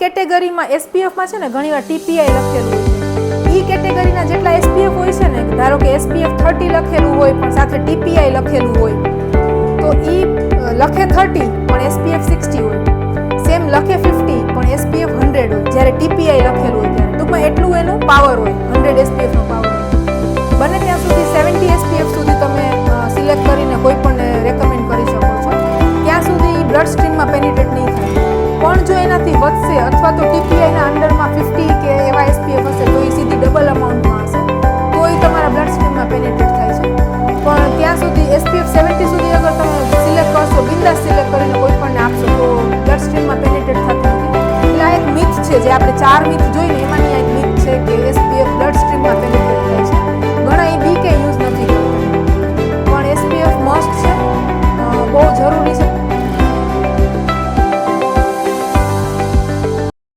કેટેગરીમાં એસપીએફમાં છે ને ઘણીવાર ટીપીઆઈ લખેલું હોય છે. ઈ કેટેગરીના જેટલા એસપીએફ હોય છે ને, ધારો કે એસપીએફ 30 લખેલું હોય પણ સાથે ટીપીઆઈ લખેલું હોય, તો ઈ લખે 30 પણ એસપીએફ 60 હોય, સેમ લખે 50 પણ એસપીએફ 100 હોય, જ્યારે ટીપીઆઈ લખેલું હોય ત્યારે. ટૂંકમાં એટલું એનું પાવર હોય, 100 એસપીએફનો પાવર હોય. બને ત્યાં સુધી 70 એસપીએફ સુધી તમે સિલેક્ટ કરીને કોઈ પણ રેકમેન્ડ કરી શકો છો. ત્યાં સુધી બ્લડ સ્ટ્રીમમાં પેનિટ્રેટ નહીં થાય. પણ જો એનાથી વધશે અથવા તો ટીપીઆઈના અંડરમાં 50 કે એવા એસપીએફ હશે તો એ સીધી ડબલ અમાઉન્ટમાં હશે, તો એ તમારા બ્લડ સ્ટ્રીમમાં પેનિટ્રેટ થાય છે. પણ ત્યાં સુધી એસપીએફ 70 સુધી અગર તમે સિલેક્ટ કરશો, બિંદાસ સિલેક્ટ કરીને કોઈ પણને આપશો તો બ્લડ સ્ટ્રીમમાં પેનિટ્રેટ થતું નથી. એટલે આ એક મિથ છે, જે આપણે 4 મિથ જોઈને એમાંની આ એક મિથ છે કે એસપીએફ બ્લડ સ્ટ્રીમમાં પેનિટ્રેટ